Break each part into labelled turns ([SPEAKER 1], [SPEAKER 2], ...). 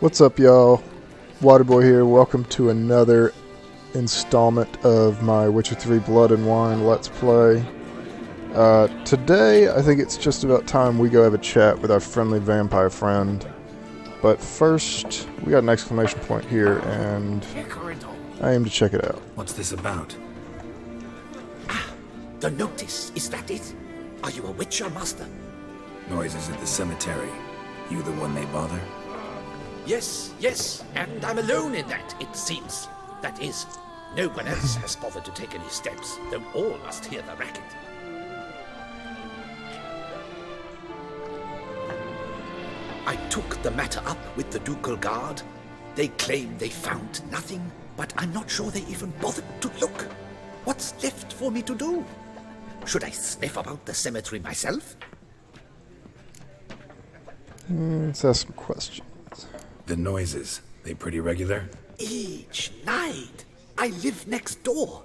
[SPEAKER 1] What's up, y'all? Waterboy here. Welcome to another installment of my Witcher 3 Blood and Wine Let's Play. Today, I think it's just about time we go have a chat with our friendly vampire friend. But first, we got an exclamation point here, and I aim to check it out.
[SPEAKER 2] What's this about?
[SPEAKER 3] The notice, is that it? Are you a Witcher, master?
[SPEAKER 2] Noises at the cemetery. You the one they bother?
[SPEAKER 3] Yes, and I'm alone in that, it seems. That is, no one else has bothered to take any steps, though all must hear the racket. I took the matter up with the ducal guard. They claim they found nothing, but I'm not sure they even bothered to look. What's left for me to do? Should I sniff about the cemetery myself?
[SPEAKER 1] Let's ask some questions.
[SPEAKER 2] The noises, they pretty regular?
[SPEAKER 3] Each night, I live next door.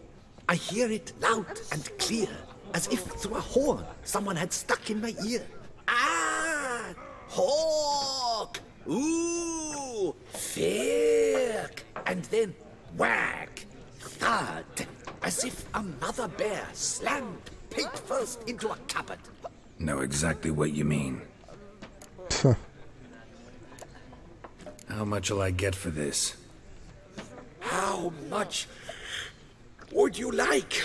[SPEAKER 3] I hear it loud and clear, as if through a horn someone had stuck in my ear. Ah! Hawk! Ooh! Firk! And then whack! Thud! As if another bear slammed pate first into a cupboard.
[SPEAKER 2] Know exactly what you mean. How much'll I get for this?
[SPEAKER 3] How much would you like?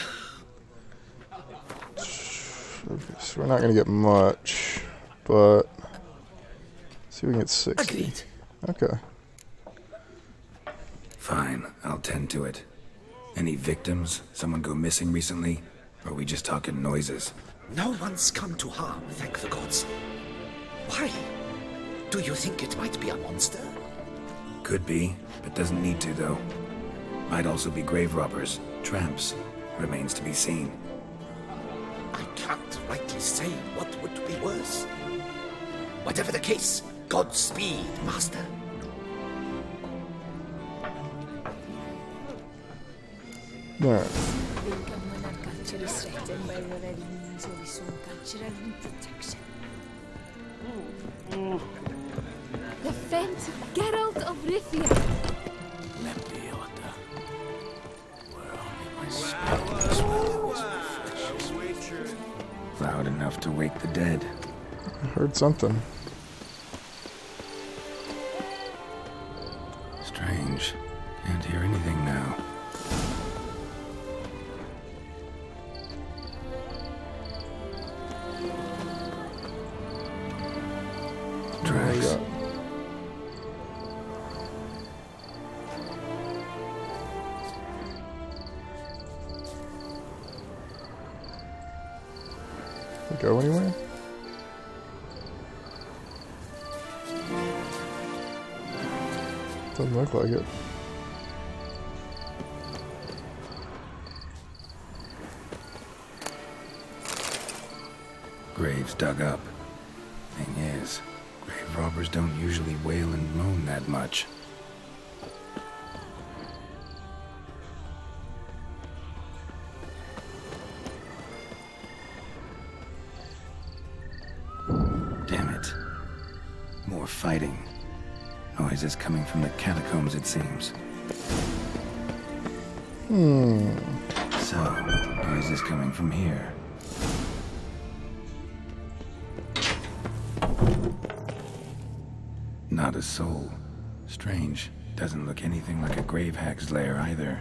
[SPEAKER 1] Okay, so we're not going to get much, but let's see if we can get 60.
[SPEAKER 3] Agreed.
[SPEAKER 1] Okay.
[SPEAKER 2] Fine, I'll tend to it. Any victims? Someone go missing recently? Or are we just talking noises?
[SPEAKER 3] No one's come to harm, thank the gods. Why? Do you think it might be a monster?
[SPEAKER 2] Could be, but doesn't need to though. Might also be grave robbers, tramps. Remains to be seen.
[SPEAKER 3] I can't rightly say what would be worse. Whatever the case, Godspeed, master.
[SPEAKER 1] Alright.
[SPEAKER 4] The Fent Geralt of Rithia.
[SPEAKER 2] Loud enough to wake the dead.
[SPEAKER 1] I heard something.
[SPEAKER 2] Strange. Can't hear anything now. Tracks.
[SPEAKER 1] Go anywhere? Doesn't look like it.
[SPEAKER 2] Graves dug up. Thing is, grave robbers don't usually wail and moan that much. Damn it. More fighting. Noises coming from the catacombs, it seems. So, noises coming from here. Not a soul. Strange. Doesn't look anything like a grave hag's lair either.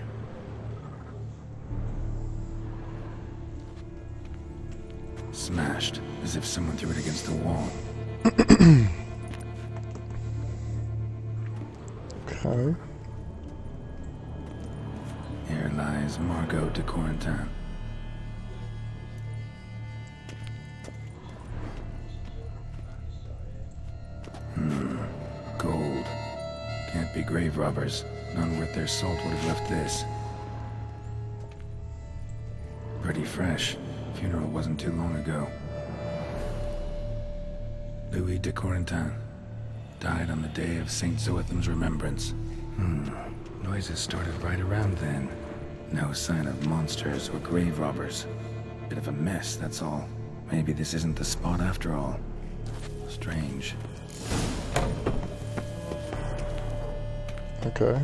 [SPEAKER 2] Smashed, as if someone threw it against the wall.
[SPEAKER 1] Okay.
[SPEAKER 2] Here lies Margot de Corentin. Gold. Can't be grave robbers. None worth their salt would have left this. Pretty fresh. Funeral wasn't too long ago. Louis de Corentin. Died on the day of Saint Zoetham's remembrance. Noises started right around then. No sign of monsters or grave robbers. Bit of a mess, that's all. Maybe this isn't the spot after all. Strange.
[SPEAKER 1] Okay.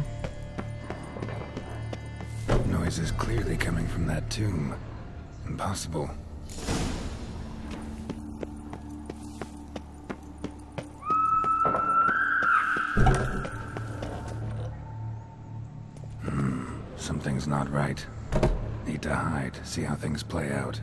[SPEAKER 2] Noise is clearly coming from that tomb. Impossible. Something's not right. Need to hide, see how things play out.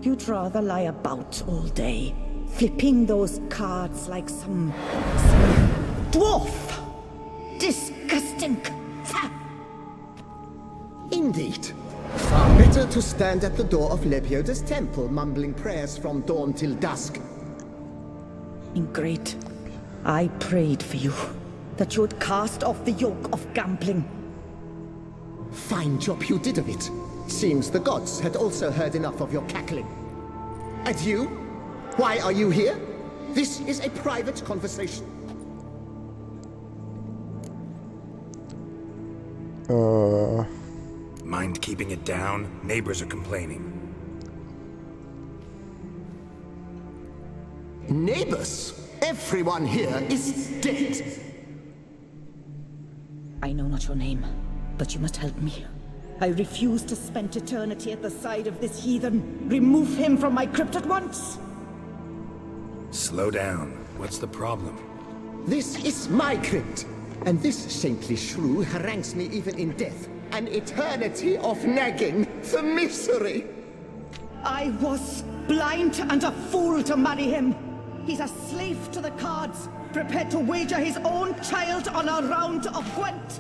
[SPEAKER 5] You'd rather lie about all day, flipping those cards like some dwarf. Disgusting.
[SPEAKER 3] Indeed. Far better to stand at the door of Lebioda's temple, mumbling prayers from dawn till dusk.
[SPEAKER 5] Great. I prayed for you, that you would cast off the yoke of gambling.
[SPEAKER 3] Fine job you did of it. Seems the gods had also heard enough of your cackling. And you? Why are you here? This is a private conversation.
[SPEAKER 2] Mind keeping it down? Neighbors are complaining.
[SPEAKER 3] Neighbors? Everyone here is dead.
[SPEAKER 5] I know not your name, but you must help me. I refuse to spend eternity at the side of this heathen. Remove him from my crypt at once!
[SPEAKER 2] Slow down. What's the problem?
[SPEAKER 3] This is my crypt, and this saintly shrew harangues me even in death. An eternity of nagging, the misery.
[SPEAKER 5] I was blind and a fool to marry him. He's a slave to the cards, prepared to wager his own child on a round of Gwent.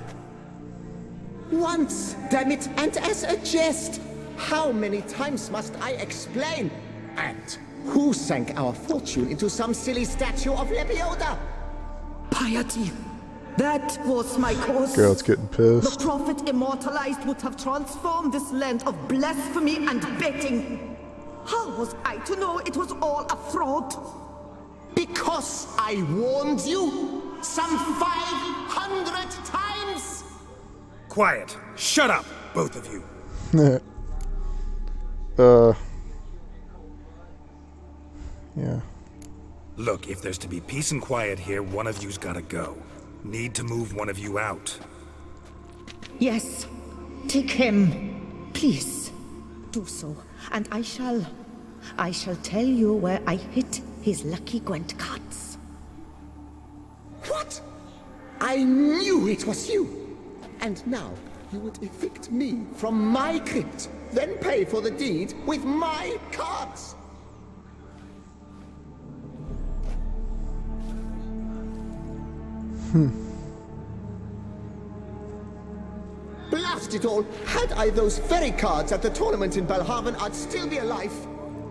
[SPEAKER 3] Once, damn it, and as a jest. How many times must I explain? And who sank our fortune into some silly statue of Lebioda?
[SPEAKER 5] Piety. That was my cause.
[SPEAKER 1] Girl's getting
[SPEAKER 5] The
[SPEAKER 1] pissed.
[SPEAKER 5] prophet immortalized would have transformed this land of blasphemy and betting. How was I to know it was all a fraud?
[SPEAKER 3] Because I warned you some 500 times!
[SPEAKER 2] Quiet! Shut up, both of you!
[SPEAKER 1] Yeah.
[SPEAKER 2] Look, if there's to be peace and quiet here, one of you's gotta go. Need to move one of you out.
[SPEAKER 5] Yes, take him. Please, do so, and I shall tell you where I hid his lucky Gwent cards.
[SPEAKER 3] What? I knew it was you! And now you would evict me from my crypt, then pay for the deed with my cards! Blast it all! Had I those very cards at the tournament in Belhaven, I'd still be alive.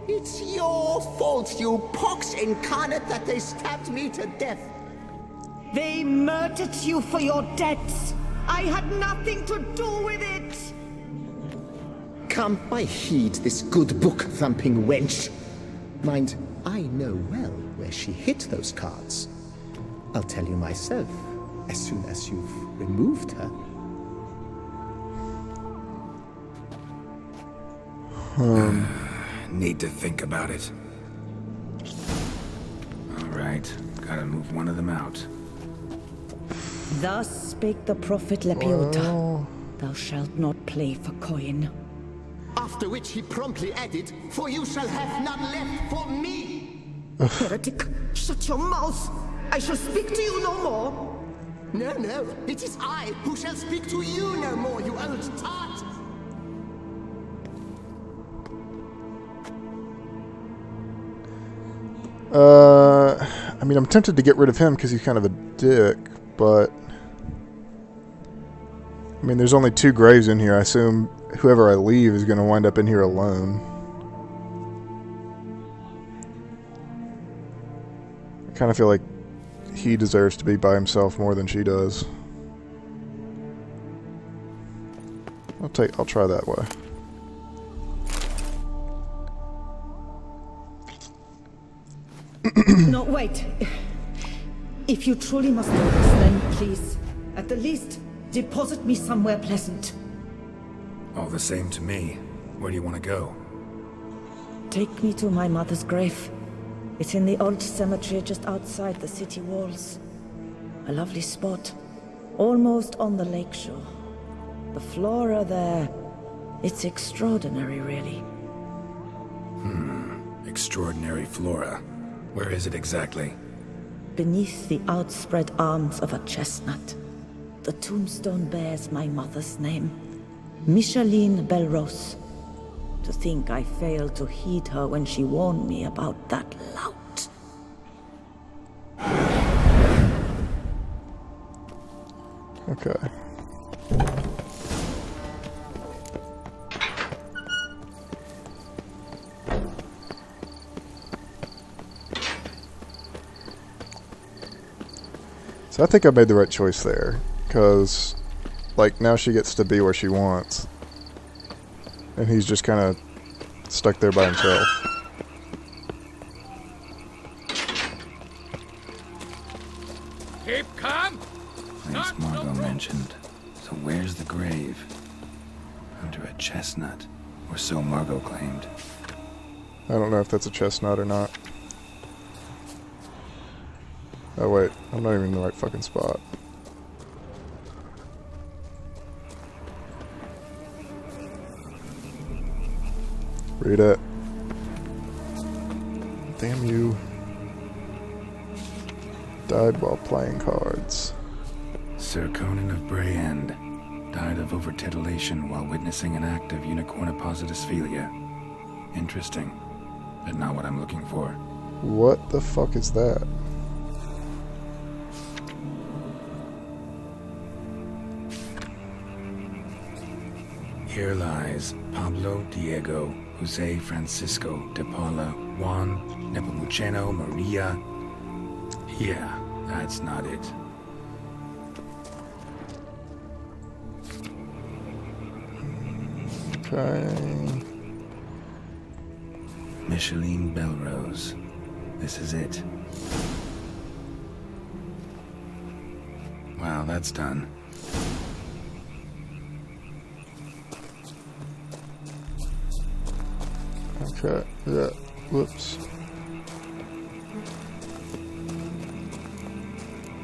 [SPEAKER 3] It's your fault, you pox incarnate, that they stabbed me to death.
[SPEAKER 5] They murdered you for your debts. I had nothing to do with it.
[SPEAKER 3] Come, I heed this good book-thumping wench. Mind, I know well where she hid those cards. I'll tell you myself, as soon as you've removed her.
[SPEAKER 2] Need to think about it. Alright, gotta move one of them out.
[SPEAKER 5] Thus spake the prophet Lebioda. Thou shalt not play for coin.
[SPEAKER 3] After which he promptly added, "For you shall have none left for me!"
[SPEAKER 5] Heretic, shut your mouth. I shall speak to you no more.
[SPEAKER 3] No, no, it is I who shall speak to you no more, you old tart!
[SPEAKER 1] I mean, I'm tempted to get rid of him because he's kind of a dick, but... I mean, there's only 2 graves in here. I assume whoever I leave is going to wind up in here alone. I kind of feel like he deserves to be by himself more than she does. I'll try that way.
[SPEAKER 5] No, wait. If you truly must do this, then please, At the least, deposit me somewhere pleasant.
[SPEAKER 2] All the same to me. Where do you want to go?
[SPEAKER 5] Take me to my mother's grave. It's in the old cemetery just outside the city walls. A lovely spot, almost on the lakeshore. The flora there, it's extraordinary, really.
[SPEAKER 2] Extraordinary flora. Where is it exactly?
[SPEAKER 5] Beneath the outspread arms of a chestnut. The tombstone bears my mother's name, Micheline Belrose. To think I failed to heed her when she warned me about that lout.
[SPEAKER 1] Okay. So I think I made the right choice there, because, like, now she gets to be where she wants. And he's just kind of stuck there by himself.
[SPEAKER 6] Keep calm.
[SPEAKER 2] Place Margot mentioned. So where's the grave? Under a chestnut. Or so Margot claimed.
[SPEAKER 1] I don't know if that's a chestnut or not. Oh wait, I'm not even in the right fucking spot. Read it. Damn you. Died while playing cards.
[SPEAKER 2] Sir Conan of Brayend died of over-titillation while witnessing an act of unicorn appositosphilia. Interesting, but not what I'm looking for.
[SPEAKER 1] What the fuck is that?
[SPEAKER 2] Here lies Pablo Diego Jose Francisco de Paula Juan Nepomuceno Maria. Yeah, that's not it.
[SPEAKER 1] Okay.
[SPEAKER 2] Micheline Belrose. This is it. Wow, that's done.
[SPEAKER 1] Okay, yeah, whoops.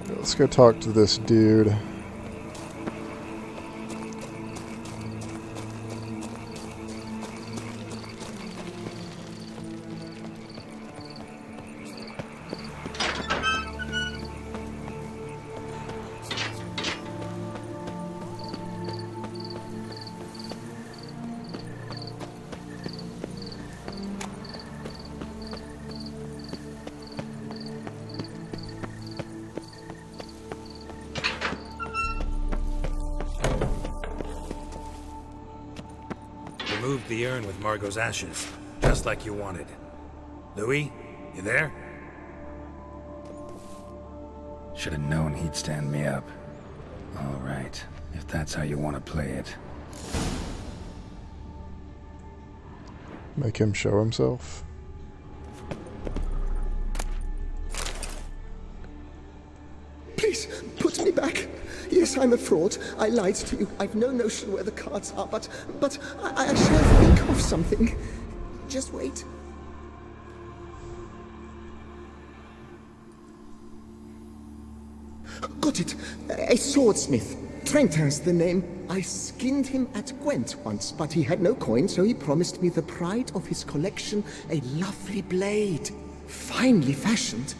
[SPEAKER 1] Let's go talk to this dude.
[SPEAKER 2] Removed the urn with Margot's ashes, just like you wanted. Louis, you there? Should have known he'd stand me up. All right, if that's how you want to play it.
[SPEAKER 1] Make him show himself.
[SPEAKER 3] Please, put me back. Yes, I'm a fraud. I lied to you. I've no notion where the cards are, but I shall think of something. Just wait. Got it. A swordsmith. Trentin's the name. I skinned him at Gwent once, but he had no coin, so he promised me the pride of his collection, a lovely blade. Finely fashioned.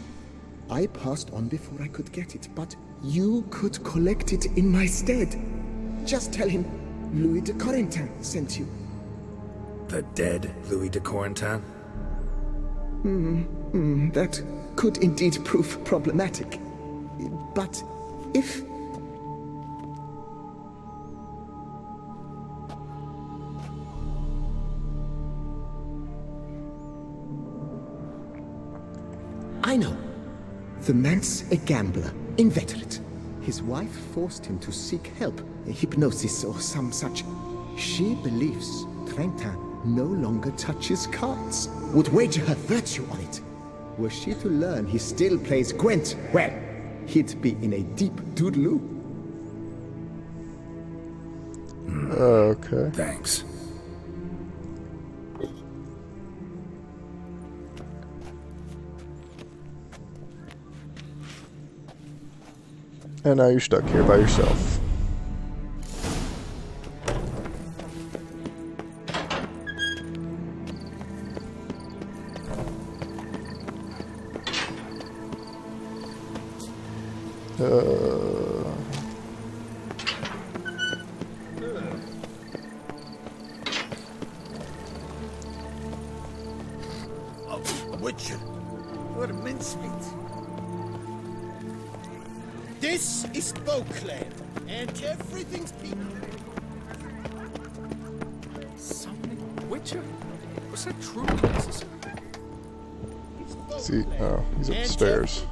[SPEAKER 3] I passed on before I could get it, but you could collect it in my stead. Just tell him Louis de Corentin sent you.
[SPEAKER 2] The dead Louis de Corentin?
[SPEAKER 3] That could indeed prove problematic. But if... I know. The man's a gambler, inveterate. His wife forced him to seek help, hypnosis or some such. She believes Trentin no longer touches cards, would wager her virtue on it. Were she to learn he still plays Gwent, well, he'd be in a deep doodaloo.
[SPEAKER 1] Okay.
[SPEAKER 2] Thanks.
[SPEAKER 1] And now you're stuck here by yourself.
[SPEAKER 3] Witcher, or mincemeat. This is Beauclair, and everything's peanut.
[SPEAKER 6] Summoning Witcher? Was that truly necessary?
[SPEAKER 1] See, oh, he's upstairs.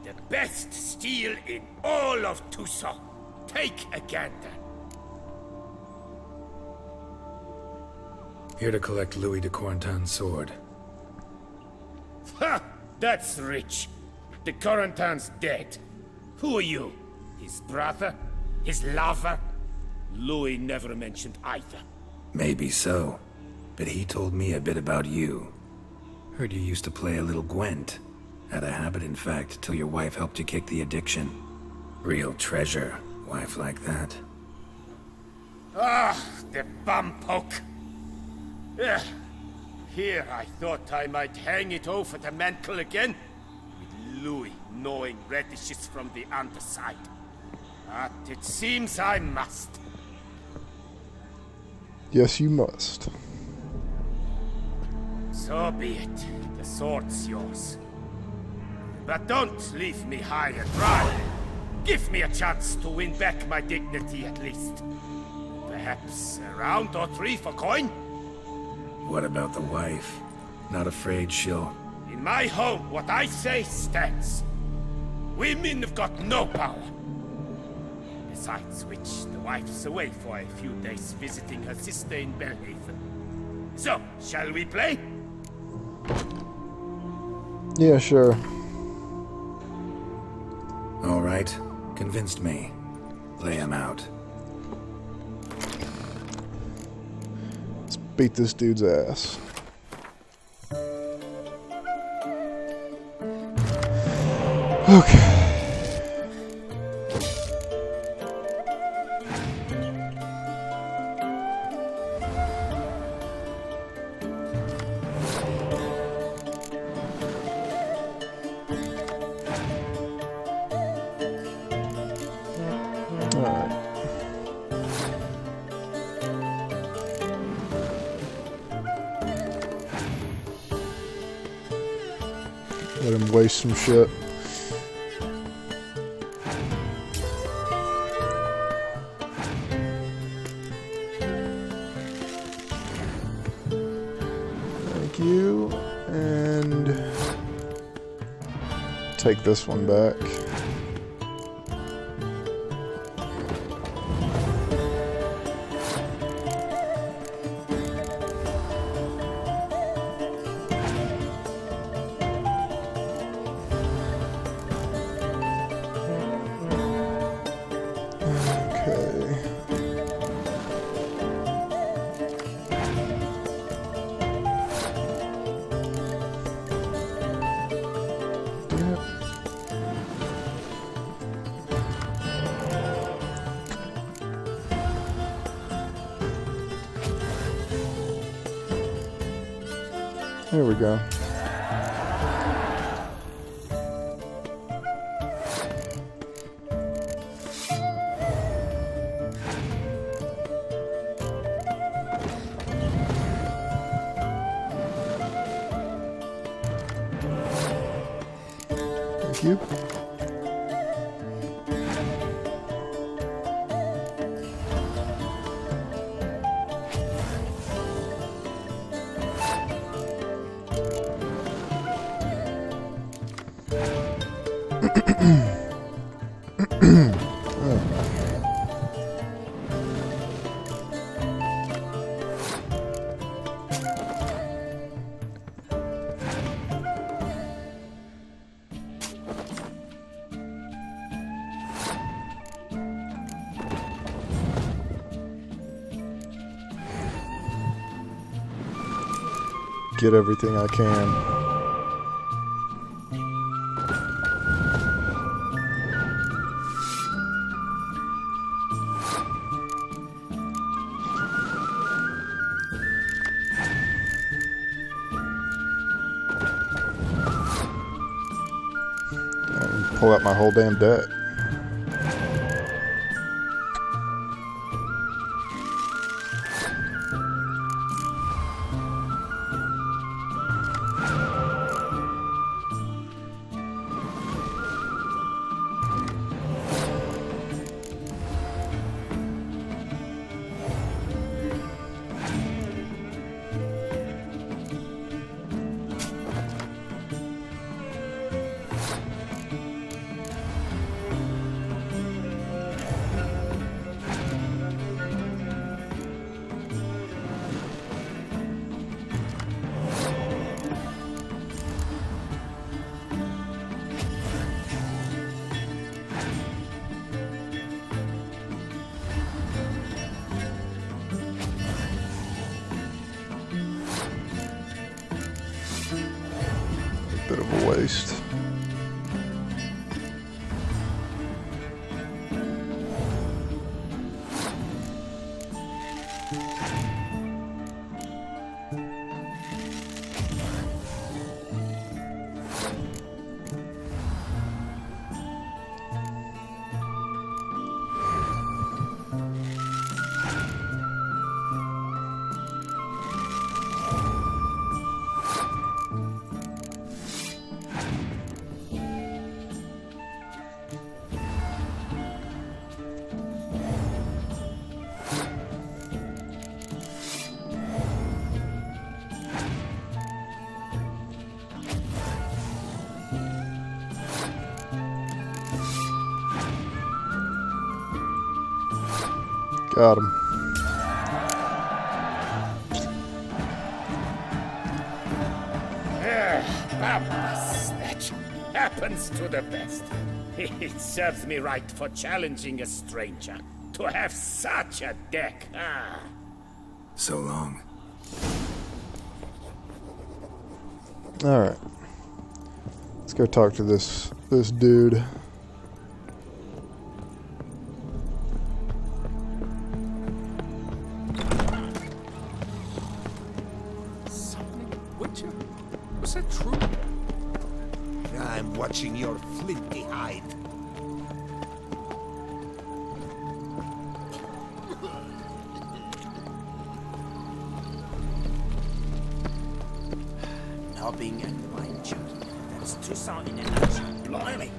[SPEAKER 7] The best steel in all of Tucson. Take a gander.
[SPEAKER 2] Here to collect Louis de Corentin's sword.
[SPEAKER 7] Ha! That's rich. The Corentin's dead. Who are you? His brother? His lover? Louis never mentioned either.
[SPEAKER 2] Maybe so, but he told me a bit about you. Heard you used to play a little Gwent. Had a habit, in fact, till your wife helped you kick the addiction. Real treasure, wife like that.
[SPEAKER 7] Ah, the bumpoke. Ugh. Here I thought I might hang it over the mantle again, with Louis gnawing radishes from the underside. But it seems I must.
[SPEAKER 1] Yes, you must.
[SPEAKER 7] So be it. The sword's yours. But don't leave me high and dry. Give me a chance to win back my dignity at least. Perhaps a round or three for coin?
[SPEAKER 2] What about the wife? Not afraid she'll...
[SPEAKER 7] In my home, what I say stands. Women have got no power. Besides which, the wife's away for a few days visiting her sister in Belhaven. So, shall we play?
[SPEAKER 1] Yeah, sure.
[SPEAKER 2] All right, convinced me. Lay him out.
[SPEAKER 1] Let's beat this dude's ass. Okay. Let him waste some shit. Thank you. And take this one back. There we go. Thank you. get everything I can. And pull out my whole damn deck. Bit of a waste. Got him.
[SPEAKER 7] That happens to the best. It serves me right for challenging a stranger to have such a deck.
[SPEAKER 2] So long.
[SPEAKER 1] Alright. Let's go talk to this dude.
[SPEAKER 6] Something? Witcher? Was that true?
[SPEAKER 3] I'm watching your flinty hide. Nobbing and wine chat. That's Toussaint in a nutshell. Blimey.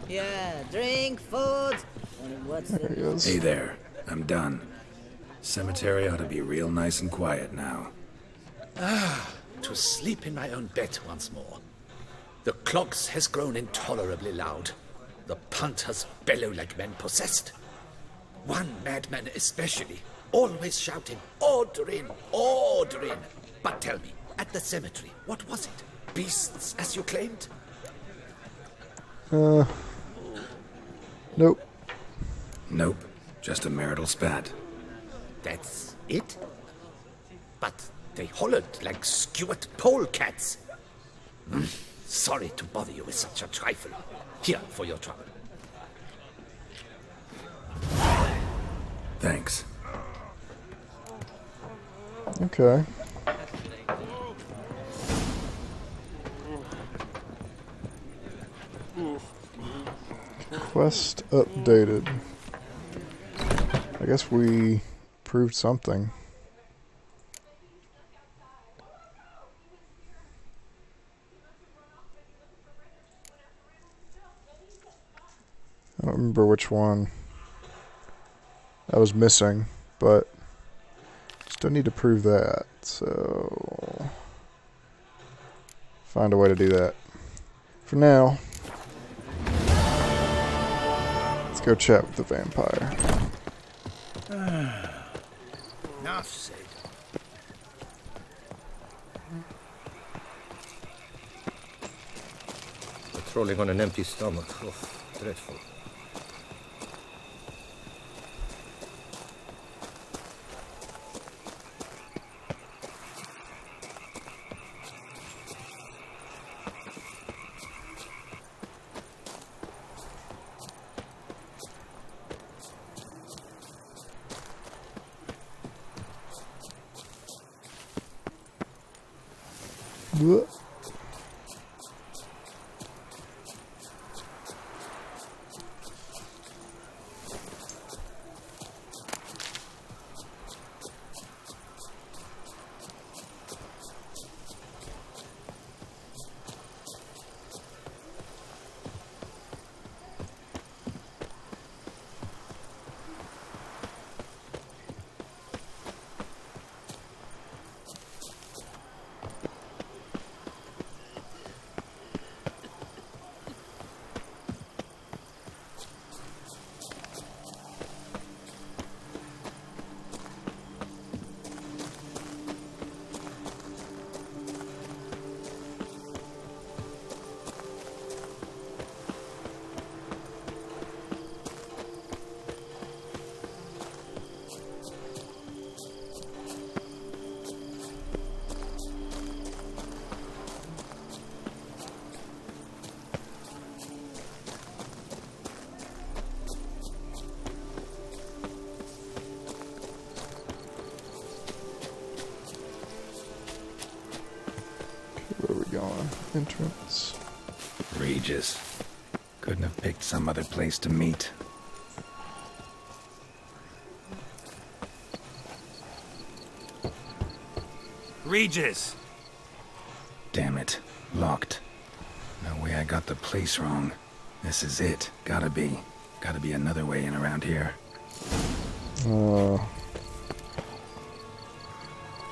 [SPEAKER 5] Yeah, drink, food. What's
[SPEAKER 1] There he is.
[SPEAKER 2] Hey there. I'm done. Cemetery ought to be real nice and quiet now.
[SPEAKER 3] To sleep in my own bed once more. The clogs has grown intolerably loud. The punters bellow like men possessed. One madman especially, always shouting, "Order in, order in." But tell me, at the cemetery, what was it? Beasts, as you claimed?
[SPEAKER 1] Nope.
[SPEAKER 2] Nope. Just a marital spat.
[SPEAKER 3] That's it? But they hollered like skewered polecats. Sorry to bother you with such a trifle. Here for your trouble.
[SPEAKER 2] Thanks.
[SPEAKER 1] Okay. Quest updated. I guess we proved something. I don't remember which one I was missing, but still need to prove that. So find a way to do that. For now, let's go chat with the vampire.
[SPEAKER 3] Enough said.
[SPEAKER 8] Patrolling on an empty stomach. Oh, dreadful.
[SPEAKER 1] Blech. Where are we going? Entrance.
[SPEAKER 2] Regis. Couldn't have picked some other place to meet.
[SPEAKER 6] Regis!
[SPEAKER 2] Damn it. Locked. No way I got the place wrong. This is it. Gotta be. Gotta be another way in around here.
[SPEAKER 1] There's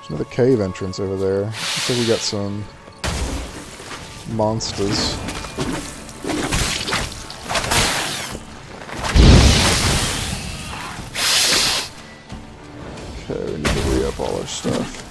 [SPEAKER 1] another cave entrance over there. Looks like we got some monsters. Okay, we need to re-up all our stuff.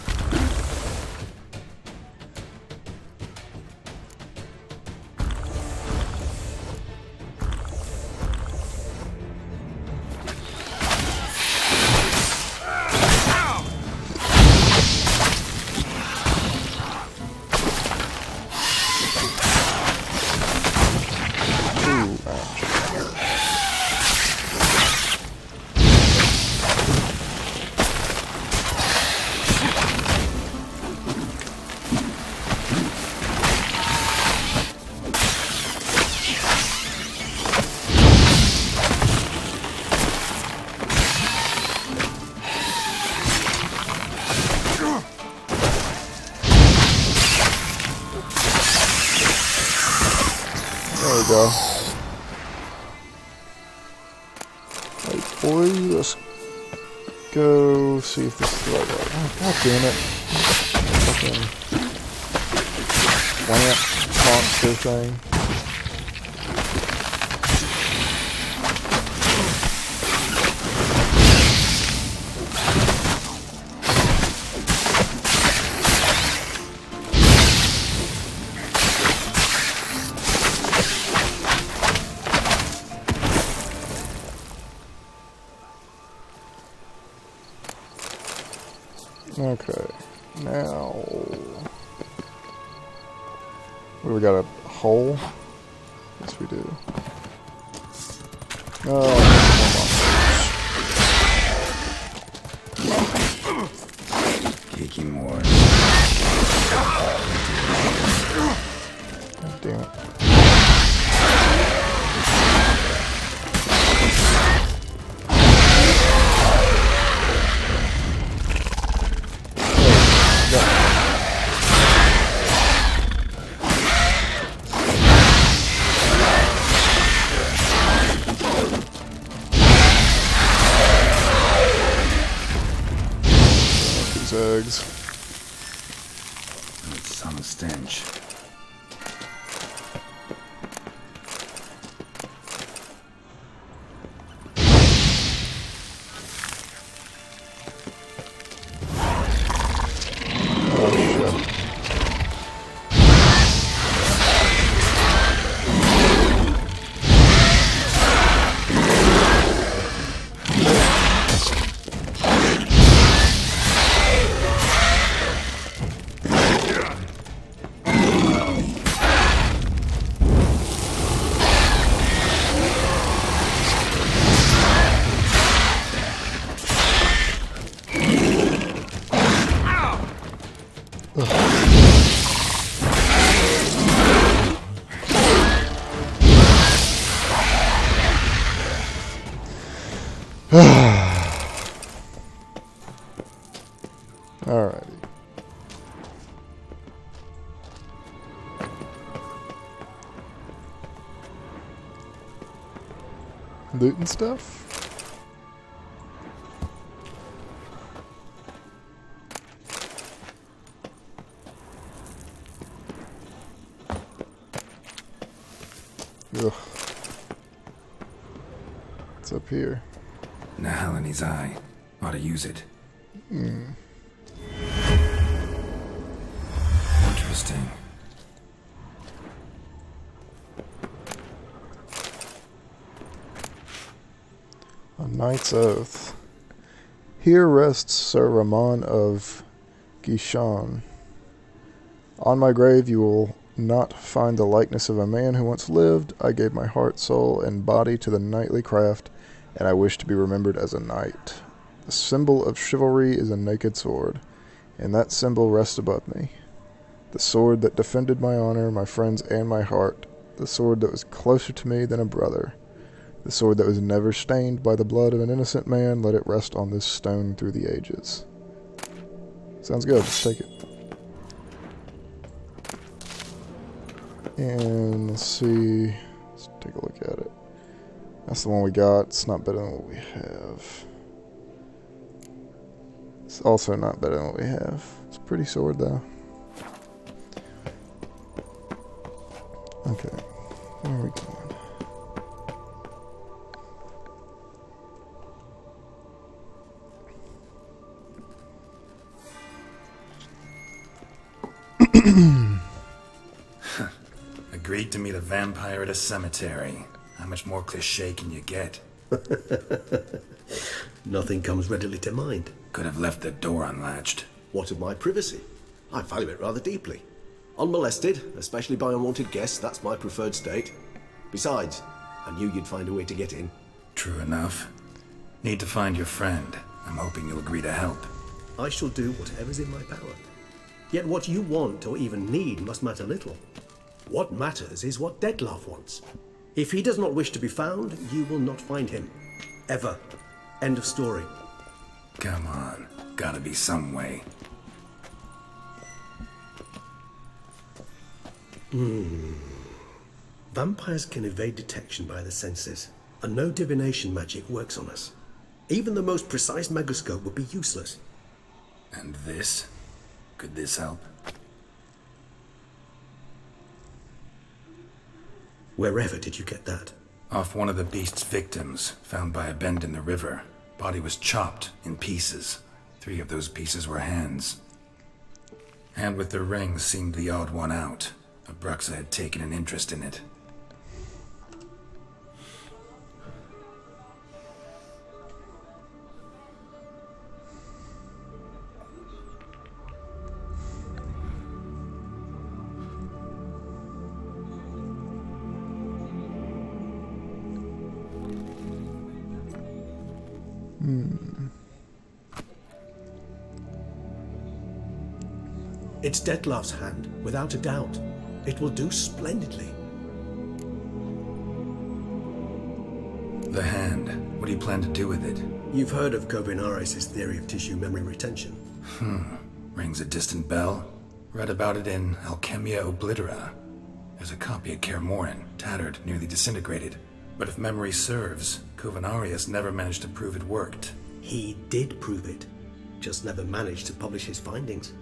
[SPEAKER 1] There we go. Hey, boy, let's go see if this is the right way. Oh, god damn it. Fucking plant monster thing. Okay, now we got a hole. Yes, we do. Oh,
[SPEAKER 2] Geeky more.
[SPEAKER 1] god damn it. Eggs.
[SPEAKER 2] It's some stench.
[SPEAKER 1] Alrighty. Loot and stuff? Ugh. What's up here?
[SPEAKER 2] Nahal in his eye. Ought to use it. Interesting.
[SPEAKER 1] A Knight's Oath. Here rests Sir Ramon of Gishan. On my grave you will not find the likeness of a man who once lived. I gave my heart, soul, and body to the knightly craft, and I wish to be remembered as a knight. The symbol of chivalry is a naked sword, and that symbol rests above me. The sword that defended my honor, my friends, and my heart. The sword that was closer to me than a brother. The sword that was never stained by the blood of an innocent man. Let it rest on this stone through the ages. Sounds good. Let's take it. And let's see. Let's take a look at it. That's the one we got. It's not better than what we have. It's also not better than what we have. It's a pretty sword, though. Okay. Where are we going?
[SPEAKER 2] Agreed to meet a vampire at a cemetery. How much more cliché can you get?
[SPEAKER 8] Nothing comes readily to mind.
[SPEAKER 2] Could have left the door unlatched.
[SPEAKER 8] What of my privacy? I value it rather deeply. Unmolested, especially by unwanted guests, that's my preferred state. Besides, I knew you'd find a way to get in.
[SPEAKER 2] True enough. Need to find your friend. I'm hoping you'll agree to help.
[SPEAKER 8] I shall do whatever's in my power. Yet what you want or even need must matter little. What matters is what Dettlaff wants. If he does not wish to be found, you will not find him. Ever. End of story.
[SPEAKER 2] Come on. Gotta be some way.
[SPEAKER 8] Vampires can evade detection by the senses, and no divination magic works on us. Even the most precise megoscope would be useless.
[SPEAKER 2] And this? Could this help?
[SPEAKER 8] Wherever did you get that?
[SPEAKER 2] Off one of the beast's victims, found by a bend in the river. Body was chopped in pieces. 3 of those pieces were hands. Hand with the ring seemed the odd one out. Abruxa had taken an interest in it.
[SPEAKER 8] It's Dettlaff's hand, without a doubt. It will do splendidly.
[SPEAKER 2] The hand. What do you plan to do with it?
[SPEAKER 8] You've heard of Kovinares' theory of tissue memory retention.
[SPEAKER 2] Rings a distant bell. Read about it in Alchemia Oblitera. There's a copy at Kaer Morhen, tattered, nearly disintegrated. But if memory serves, Kovinares never managed to prove it worked.
[SPEAKER 8] He did prove it, just never managed to publish his findings.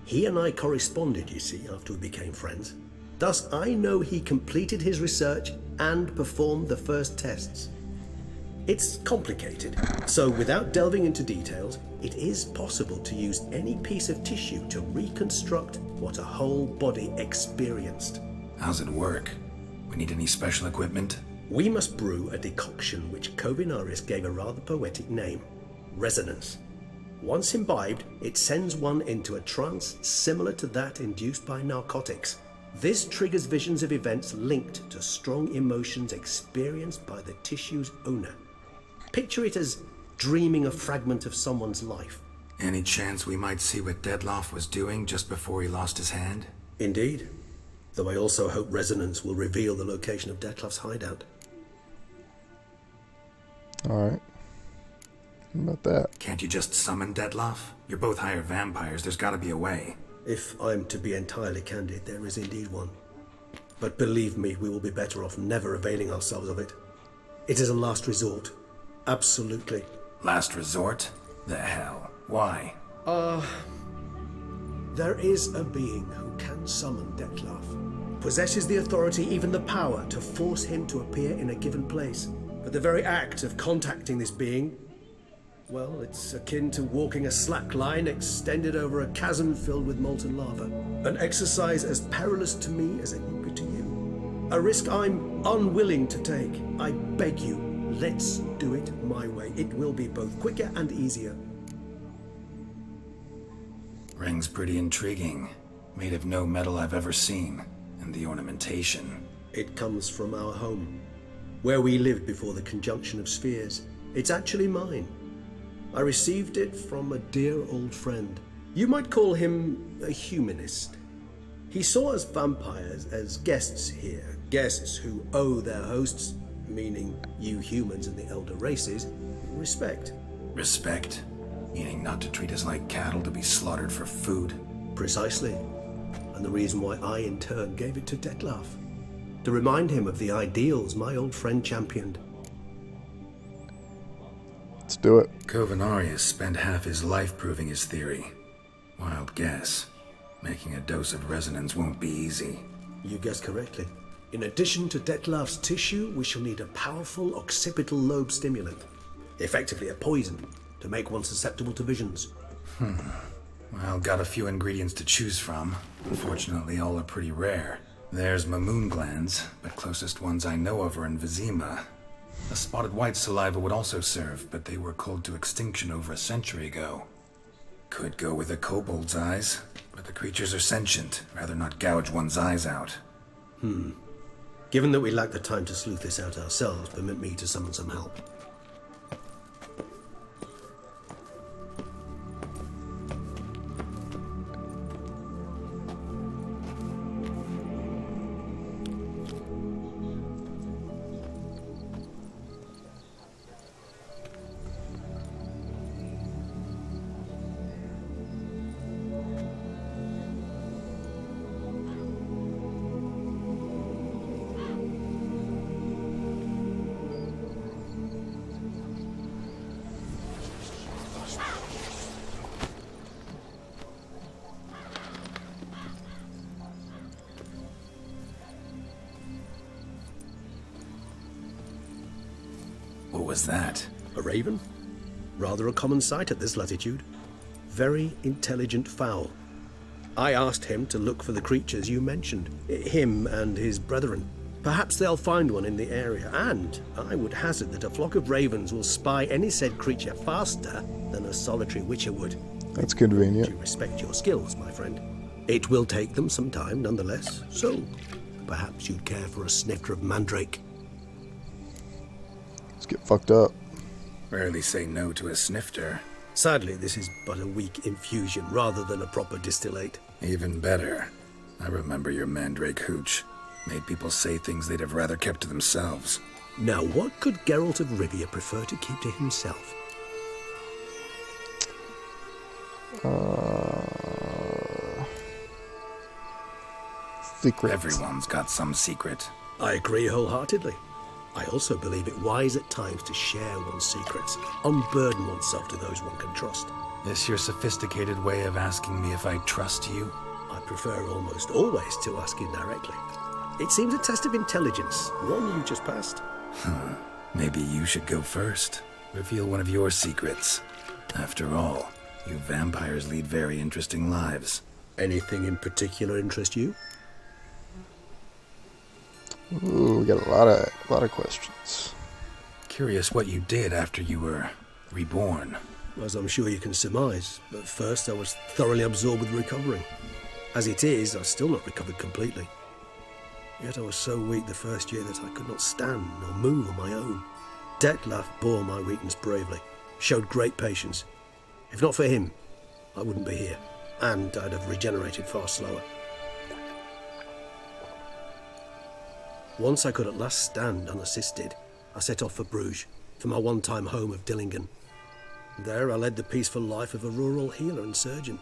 [SPEAKER 8] He and I corresponded, you see, after we became friends. Thus, I know he completed his research and performed the first tests. It's complicated, so without delving into details, it is possible to use any piece of tissue to reconstruct what a whole body experienced.
[SPEAKER 2] How's it work? We need any special equipment?
[SPEAKER 8] We must brew a decoction which Kovinaris gave a rather poetic name, resonance. Once imbibed, it sends one into a trance similar to that induced by narcotics. This triggers visions of events linked to strong emotions experienced by the tissue's owner. Picture it as dreaming a fragment of someone's life.
[SPEAKER 2] Any chance we might see what Dettlaff was doing just before he lost his hand?
[SPEAKER 8] Indeed. Though I also hope resonance will reveal the location of Dettlaff's hideout.
[SPEAKER 1] Alright. How about that?
[SPEAKER 2] Can't you just summon Dettlaff? You're both hired vampires. There's gotta be a way.
[SPEAKER 8] If I'm to be entirely candid, there is indeed one. But believe me, we will be better off never availing ourselves of it. It is a last resort. Absolutely.
[SPEAKER 2] Last resort? The hell? Why?
[SPEAKER 8] There is a being who can summon Dettlaff. Possesses the authority, even the power, to force him to appear in a given place. But the very act of contacting this being, well, it's akin to walking a slack line extended over a chasm filled with molten lava. An exercise as perilous to me as it would be to you. A risk I'm unwilling to take. I beg you, let's do it my way. It will be both quicker and easier.
[SPEAKER 2] Ring's pretty intriguing. Made of no metal I've ever seen. And the ornamentation.
[SPEAKER 8] It comes from our home, where we lived before the conjunction of spheres. It's actually mine. I received it from a dear old friend. You might call him a humanist. He saw us vampires as guests here, guests who owe their hosts, meaning you humans and the elder races, respect.
[SPEAKER 2] Respect? Meaning not to treat us like cattle to be slaughtered for food?
[SPEAKER 8] Precisely. And the reason why I in turn gave it to Dettlaff. To remind him of the ideals my old friend championed.
[SPEAKER 1] Let's do it.
[SPEAKER 2] Covenarius spent half his life proving his theory. Wild guess. Making a dose of resonance won't be easy.
[SPEAKER 8] You guessed correctly. In addition to Dettlaff's tissue, we shall need a powerful occipital lobe stimulant. Effectively a poison, to make one susceptible to visions.
[SPEAKER 2] Well, got a few ingredients to choose from. Unfortunately, all are pretty rare. There's Mamoon glands, but closest ones I know of are in Vizima. A spotted white saliva would also serve, but they were cold to extinction over a century ago. Could go with a kobold's eyes, but the creatures are sentient. Rather not gouge one's eyes out.
[SPEAKER 8] Given that we lack the time to sleuth this out ourselves, permit me to summon some help.
[SPEAKER 2] What was that?
[SPEAKER 8] A raven? Rather a common sight at this latitude. Very intelligent fowl. I asked him to look for the creatures you mentioned. Him and his brethren. Perhaps they'll find one in the area, and I would hazard that a flock of ravens will spy any said creature faster than a solitary witcher would.
[SPEAKER 1] That's convenient.
[SPEAKER 8] To respect your skills, my friend. It will take them some time, nonetheless, so perhaps you'd care for a snifter of mandrake.
[SPEAKER 1] Let's get fucked up.
[SPEAKER 2] Rarely say no to a snifter.
[SPEAKER 8] Sadly, this is but a weak infusion rather than a proper distillate.
[SPEAKER 2] Even better. I remember your mandrake hooch. Made people say things they'd have rather kept to themselves.
[SPEAKER 8] Now, what could Geralt of Rivia prefer to keep to himself?
[SPEAKER 1] Secrets.
[SPEAKER 2] Everyone's got some secret.
[SPEAKER 8] I agree wholeheartedly. I also believe it wise at times to share one's secrets, unburden oneself to those one can trust.
[SPEAKER 2] This your sophisticated way of asking me if I trust you?
[SPEAKER 8] I prefer almost always to ask indirectly. It seems a test of intelligence, one you just passed.
[SPEAKER 2] Maybe you should go first. Reveal one of your secrets. After all, you vampires lead very interesting lives.
[SPEAKER 8] Anything in particular interest you?
[SPEAKER 1] Ooh, we got a lot of questions.
[SPEAKER 2] Curious what you did after you were reborn.
[SPEAKER 8] As I'm sure you can surmise, but first I was thoroughly absorbed with recovering. As it is, I've still not recovered completely. Yet I was so weak the first year that I could not stand or move on my own. Dettlaff bore my weakness bravely, showed great patience. If not for him, I wouldn't be here, and I'd have regenerated far slower. Once I could at last stand unassisted, I set off for Bruges, for my one-time home of Dillingen. There I led the peaceful life of a rural healer and surgeon,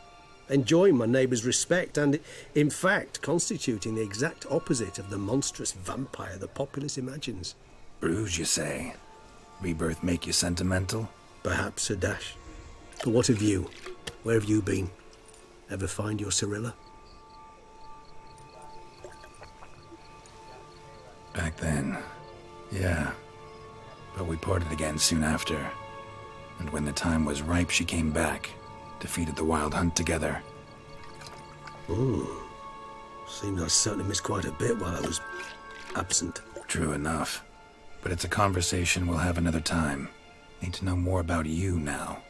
[SPEAKER 8] enjoying my neighbours' respect and, in fact, constituting the exact opposite of the monstrous vampire the populace imagines.
[SPEAKER 2] Bruges, you say? Rebirth make you sentimental?
[SPEAKER 8] Perhaps a dash. But what of you? Where have you been? Ever find your Cyrilla?
[SPEAKER 2] Back then, yeah. But we parted again soon after. And when the time was ripe, she came back. Defeated the Wild Hunt together.
[SPEAKER 8] Ooh. Seems I certainly missed quite a bit while I was absent.
[SPEAKER 2] True enough. But it's a conversation we'll have another time. Need to know more about you now.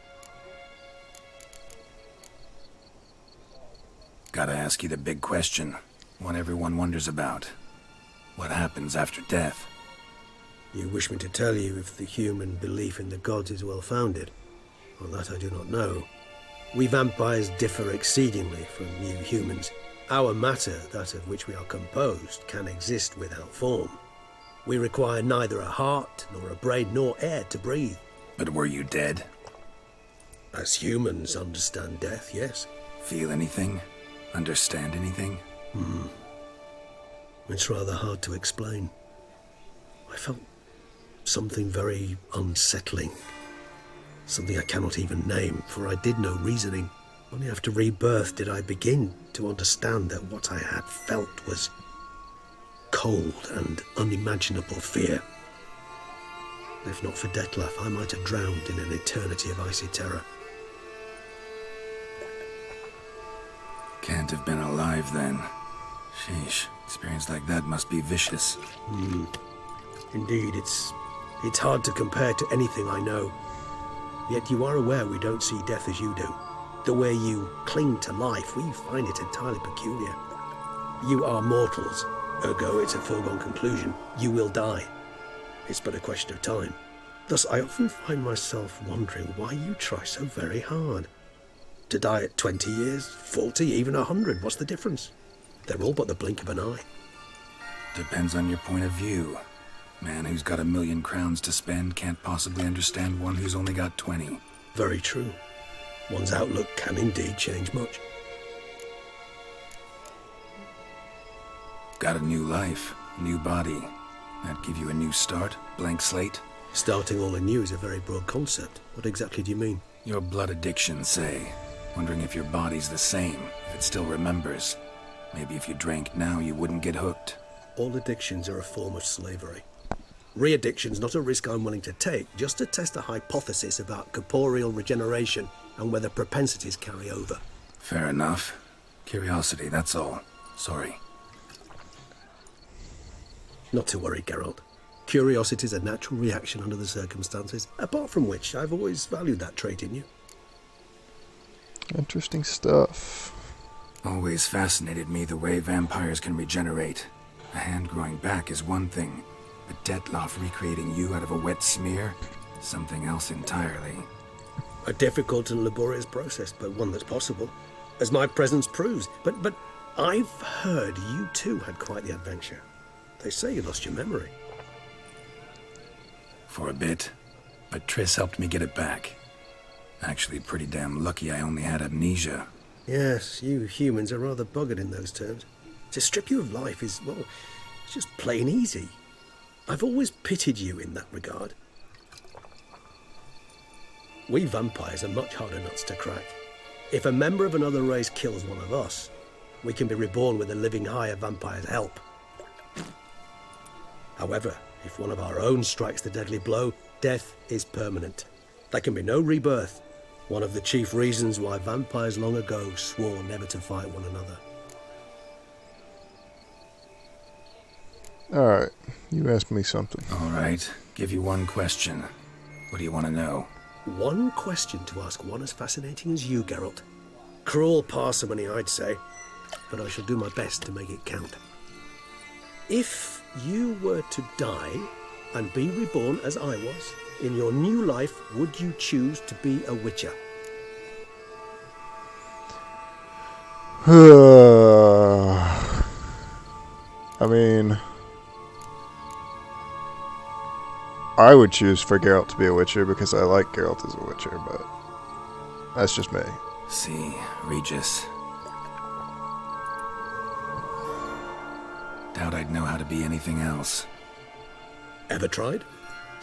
[SPEAKER 2] Gotta ask you the big question. One everyone wonders about. What happens after death?
[SPEAKER 8] You wish me to tell you if the human belief in the gods is well founded? Well, that I do not know. We vampires differ exceedingly from you humans. Our matter, that of which we are composed, can exist without form. We require neither a heart, nor a brain, nor air to breathe.
[SPEAKER 2] But were you dead?
[SPEAKER 8] As humans understand death, yes.
[SPEAKER 2] Feel anything? Understand anything?
[SPEAKER 8] It's rather hard to explain. I felt something very unsettling. Something I cannot even name, for I did no reasoning. Only after rebirth did I begin to understand that what I had felt was cold and unimaginable fear. If not for Detlef, I might have drowned in an eternity of icy terror.
[SPEAKER 2] Can't have been alive then. Sheesh, experience like that must be vicious.
[SPEAKER 8] Indeed, it's hard to compare to anything I know. Yet you are aware we don't see death as you do. The way you cling to life, we find it entirely peculiar. You are mortals, ergo it's a foregone conclusion. You will die. It's but a question of time. Thus, I often find myself wondering why you try so very hard. To die at 20 years, 40, even 100, what's the difference? They're all but the blink of an eye.
[SPEAKER 2] Depends on your point of view. Man who's got 1,000,000 crowns to spend can't possibly understand one who's only got 20.
[SPEAKER 8] Very true. One's outlook can indeed change much.
[SPEAKER 2] Got a new life, new body. That give you a new start, blank slate?
[SPEAKER 8] Starting all anew is a very broad concept. What exactly do you mean?
[SPEAKER 2] Your blood addiction, say. Wondering if your body's the same, if it still remembers. Maybe if you drank now, you wouldn't get hooked.
[SPEAKER 8] All addictions are a form of slavery. Re-addiction's not a risk I'm willing to take, just to test a hypothesis about corporeal regeneration and whether propensities carry over.
[SPEAKER 2] Fair enough. Curiosity, that's all. Sorry.
[SPEAKER 8] Not to worry, Geralt. Curiosity's a natural reaction under the circumstances, apart from which I've always valued that trait in you.
[SPEAKER 1] Interesting stuff.
[SPEAKER 2] Always fascinated me the way vampires can regenerate. A hand growing back is one thing, but Detlef recreating you out of a wet smear? Something else entirely.
[SPEAKER 8] A difficult and laborious process, but one that's possible, as my presence proves. But I've heard you too had quite the adventure. They say you lost your memory.
[SPEAKER 2] For a bit, but Triss helped me get it back. Actually, pretty damn lucky I only had amnesia.
[SPEAKER 8] Yes, you humans are rather buggered in those terms. To strip you of life is, well, it's just plain easy. I've always pitied you in that regard. We vampires are much harder nuts to crack. If a member of another race kills one of us, we can be reborn with a living higher vampire's help. However, if one of our own strikes the deadly blow, death is permanent. There can be no rebirth. One of the chief reasons why vampires long ago swore never to fight one another.
[SPEAKER 1] Alright, you asked me something.
[SPEAKER 2] Alright, give you one question. What do you want to know?
[SPEAKER 8] One question to ask one as fascinating as you, Geralt. Cruel parsimony, I'd say, but I shall do my best to make it count. If you were to die and be reborn as I was, in your new life, would you choose to be a witcher?
[SPEAKER 1] I mean, I would choose for Geralt to be a Witcher because I like Geralt as a Witcher, but that's just me.
[SPEAKER 2] See, Regis. Doubt I'd know how to be anything else.
[SPEAKER 8] Ever tried?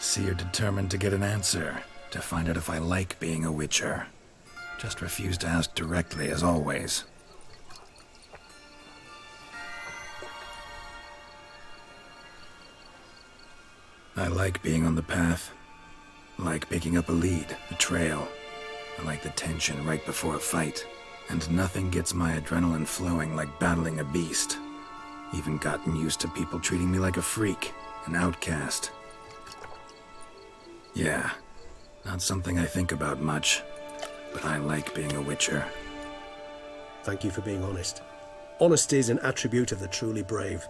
[SPEAKER 2] See, you're determined to get an answer, to find out if I like being a Witcher. Just refuse to ask directly, as always. I like being on the path. I like picking up a lead, a trail. I like the tension right before a fight. And nothing gets my adrenaline flowing like battling a beast. Even gotten used to people treating me like a freak, an outcast. Yeah, not something I think about much, but I like being a Witcher.
[SPEAKER 8] Thank you for being honest. Honesty is an attribute of the truly brave,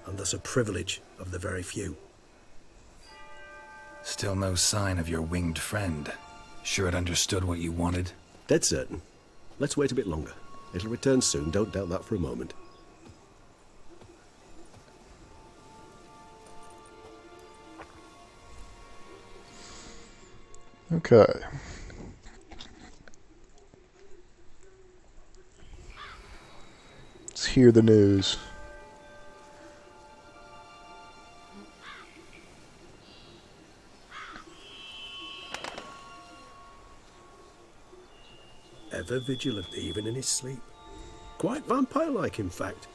[SPEAKER 8] and thus a privilege of the very few.
[SPEAKER 2] Still no sign of your winged friend. Sure it understood what you wanted?
[SPEAKER 8] Dead certain. Let's wait a bit longer. It'll return soon, don't doubt that for a moment.
[SPEAKER 1] Okay. Let's hear the news.
[SPEAKER 8] Ever vigilant, even in his sleep. Quite vampire-like, in fact.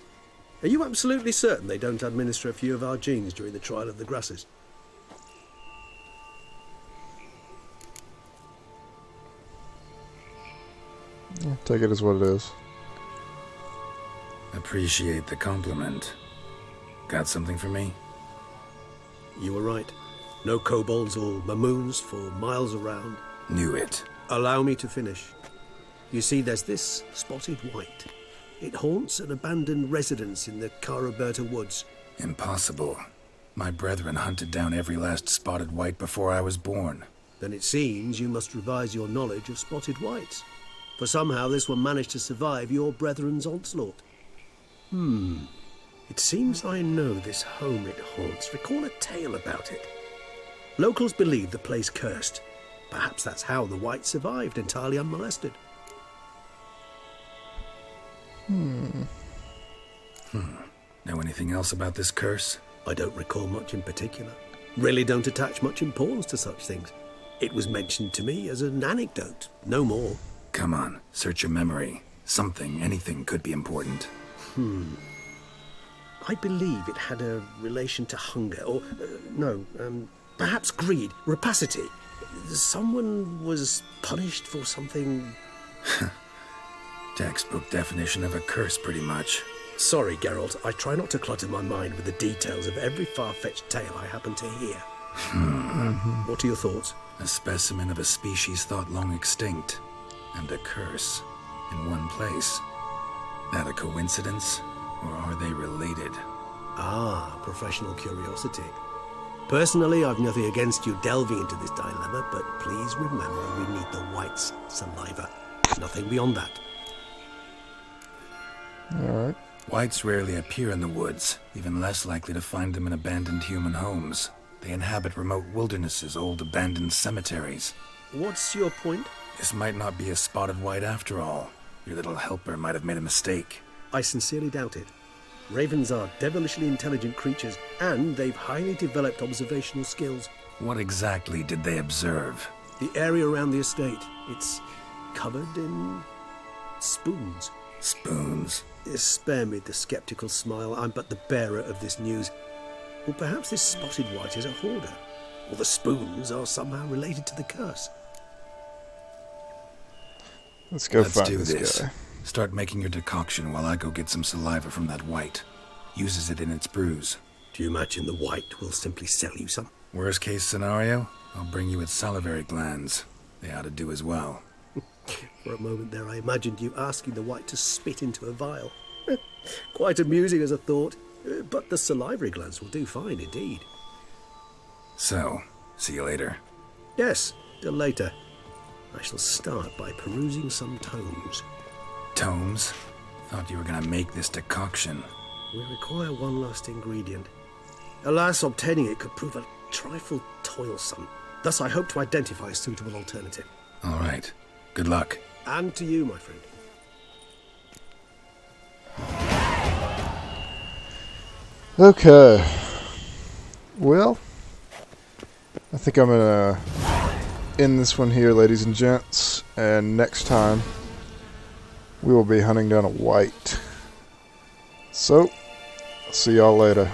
[SPEAKER 8] Are you absolutely certain they don't administer a few of our genes during the trial of the grasses?
[SPEAKER 1] Yeah, take it as what it is.
[SPEAKER 2] Appreciate the compliment. Got something for me?
[SPEAKER 8] You were right. No kobolds or mamoons for miles around.
[SPEAKER 2] Knew it.
[SPEAKER 8] Allow me to finish. You see, there's this spotted white. It haunts an abandoned residence in the Caraberta woods.
[SPEAKER 2] Impossible. My brethren hunted down every last spotted white before I was born.
[SPEAKER 8] Then it seems you must revise your knowledge of spotted whites. For somehow this one managed to survive your brethren's onslaught. It seems I know this home it haunts. Recall a tale about it. Locals believe the place cursed. Perhaps that's how the whites survived entirely unmolested.
[SPEAKER 2] Know anything else about this curse?
[SPEAKER 8] I don't recall much in particular. Really don't attach much importance to such things. It was mentioned to me as an anecdote, no more.
[SPEAKER 2] Come on, search your memory. Something, anything could be important.
[SPEAKER 8] I believe it had a relation to hunger, or, perhaps greed, rapacity. Someone was punished for something...
[SPEAKER 2] Textbook definition of a curse, pretty much.
[SPEAKER 8] Sorry, Geralt, I try not to clutter my mind with the details of every far-fetched tale I happen to hear. What are your thoughts?
[SPEAKER 2] A specimen of a species thought long extinct, and a curse in one place. That a coincidence, or are they related?
[SPEAKER 8] Ah, professional curiosity. Personally, I've nothing against you delving into this dilemma, but please remember we need the white's saliva. Nothing beyond that.
[SPEAKER 1] Alright.
[SPEAKER 2] Whites rarely appear in the woods, even less likely to find them in abandoned human homes. They inhabit remote wildernesses, old abandoned cemeteries.
[SPEAKER 8] What's your point?
[SPEAKER 2] This might not be a spotted white after all. Your little helper might have made a mistake.
[SPEAKER 8] I sincerely doubt it. Ravens are devilishly intelligent creatures, and they've highly developed observational skills.
[SPEAKER 2] What exactly did they observe?
[SPEAKER 8] The area around the estate, it's covered in spoons.
[SPEAKER 2] Spoons?
[SPEAKER 8] Spare me the skeptical smile. I'm but the bearer of this news. Or perhaps this spotted white is a hoarder. Or the spoons are somehow related to the curse.
[SPEAKER 1] Let's go
[SPEAKER 2] Let's
[SPEAKER 1] find
[SPEAKER 2] do
[SPEAKER 1] this
[SPEAKER 2] this.
[SPEAKER 1] guy.
[SPEAKER 2] Start making your decoction while I go get some saliva from that white. Uses it in its brews.
[SPEAKER 8] Do you imagine the white will simply sell you some?
[SPEAKER 2] Worst case scenario, I'll bring you its salivary glands. They ought to do as well.
[SPEAKER 8] For a moment there, I imagined you asking the white to spit into a vial. Quite amusing as a thought, but the salivary glands will do fine indeed.
[SPEAKER 2] So, see you later.
[SPEAKER 8] Yes, till later. I shall start by perusing some tomes.
[SPEAKER 2] Tomes? Thought you were gonna make this decoction.
[SPEAKER 8] We require one last ingredient. Alas, obtaining it could prove a trifle toilsome. Thus I hope to identify a suitable alternative.
[SPEAKER 2] All right. Good luck.
[SPEAKER 8] And to you, my friend.
[SPEAKER 1] Okay. Well, I think I'm gonna end this one here, ladies and gents, and next time we will be hunting down a white. So, see y'all later.